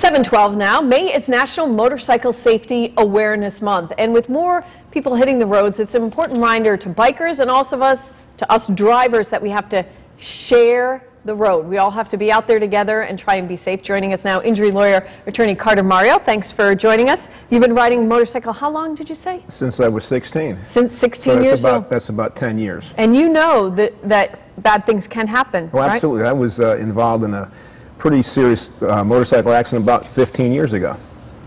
7/12 now. May is National Motorcycle Safety Awareness Month, and with more people hitting the roads, it's an important reminder to bikers and also to us drivers that we have to share the road. We all have to be out there together and try and be safe. Joining us now, injury lawyer, attorney Carter Mario. Thanks for joining us. You've been riding a motorcycle, how long did you say? Since I was 16. Since 16 years old? That's about 10 years. And you know that bad things can happen, Oh, right? absolutely. I was involved in a pretty serious motorcycle accident about 15 years ago.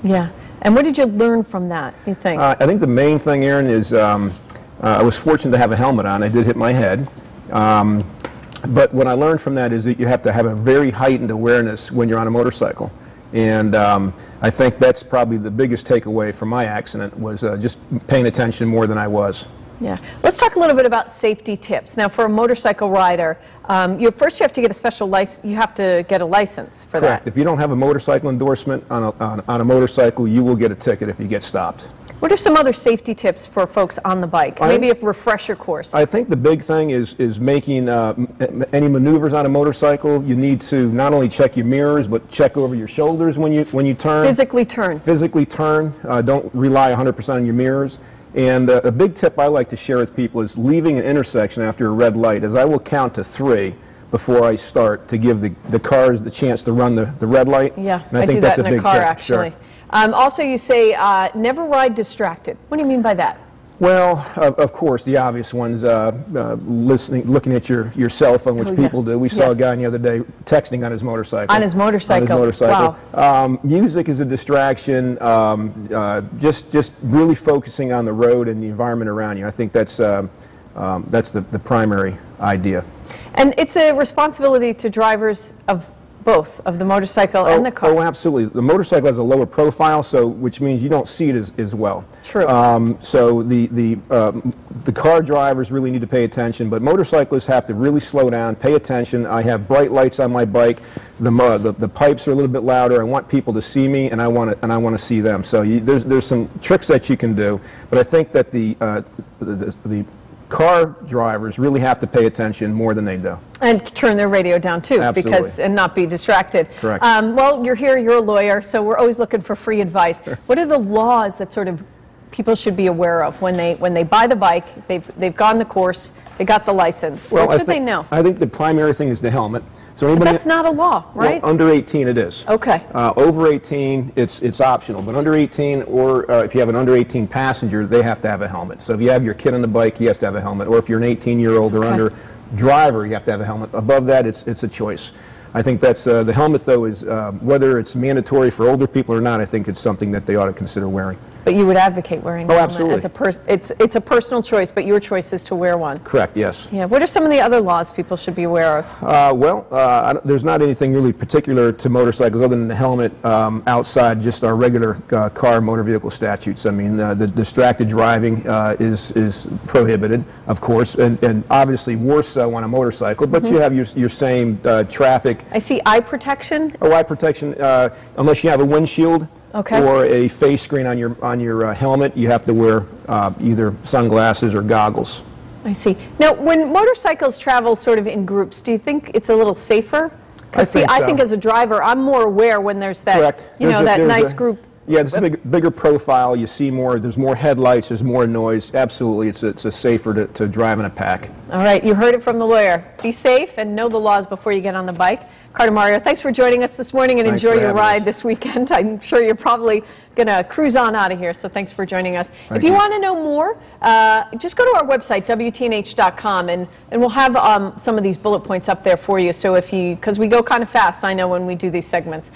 Yeah. And what did you learn from that, you think? I think the main thing, Aaron, is I was fortunate to have a helmet on. I did hit my head. But what I learned from that is that you have to have a very heightened awareness when you're on a motorcycle. And I think that's probably the biggest takeaway from my accident was just paying attention more than I was. Yeah. Let's talk a little bit about safety tips. Now, for a motorcycle rider, you have to get a special license. You have to get a license for Correct. that. If you don't have a motorcycle endorsement on a motorcycle, you will get a ticket if you get stopped. What are some other safety tips for folks on the bike? Maybe a refresher course. I think the big thing is making any maneuvers on a motorcycle. You need to not only check your mirrors, but check over your shoulders when you turn. Physically turn. Physically turn. Don't rely 100% on your mirrors. And a big tip I like to share with people is leaving an intersection after a red light, as I will count to 3 before I start to give the cars the chance to run the red light. Yeah, and I think do that's that a in a big car, tip. actually. Sure. Also, you say never ride distracted. What do you mean by that? Well, of course, the obvious ones, looking at your cell phone, which people do. We saw a guy the other day texting on his motorcycle. On his motorcycle. On his motorcycle. Wow. Music is a distraction. Just really focusing on the road and the environment around you. I think that's the primary idea. And it's a responsibility to drivers of both, of the motorcycle and the car. Oh, absolutely. The motorcycle has a lower profile, which means you don't see it as well. True. So the car drivers really need to pay attention, but motorcyclists have to really slow down, pay attention. I have bright lights on my bike. The pipes are a little bit louder. I want people to see me, and I want to see them. So there's some tricks that you can do, but I think that the car drivers really have to pay attention more than they do. And turn their radio down too, and not be distracted. Correct. Well, you're here, you're a lawyer, so we're always looking for free advice. What are the laws that sort of people should be aware of when they buy the bike, they've gone the course, they got the license? Well, what should they know? I think the primary thing is the helmet. So but that's not a law, right? Well, under 18 it is. Okay. Over 18 it's optional, but under 18 or if you have an under 18 passenger, they have to have a helmet. So if you have your kid on the bike, he has to have a helmet, or if you're an 18-year-old or under driver, you have to have a helmet. Above that, it's a choice. I think that's the helmet, though, is whether it's mandatory for older people or not, I think it's something that they ought to consider wearing. But you would advocate wearing a helmet as it's a personal choice, but your choice is to wear one. Correct, yes. Yeah. What are some of the other laws people should be aware of? There's not anything really particular to motorcycles other than the helmet outside just our regular car motor vehicle statutes. I mean, the distracted driving is prohibited, of course, and obviously worse so on a motorcycle, but you have your same traffic. I see eye protection. Oh, eye protection, unless you have a windshield. Okay. Or a face screen on your helmet, you have to wear either sunglasses or goggles. I see. Now, when motorcycles travel sort of in groups, do you think it's a little safer? Because I think as a driver, I'm more aware when there's that, Correct. that nice group. Yeah, it's a bigger profile. You see more. There's more headlights. There's more noise. Absolutely, it's a safer to drive in a pack. All right, you heard it from the lawyer. Be safe and know the laws before you get on the bike. Carter Mario, thanks for joining us this morning, and enjoy your ride this weekend. I'm sure you're probably going to cruise on out of here, so thanks for joining us. If you want to know more, just go to our website, WTNH.com, and we'll have some of these bullet points up there for you. So because we go kind of fast, I know, when we do these segments.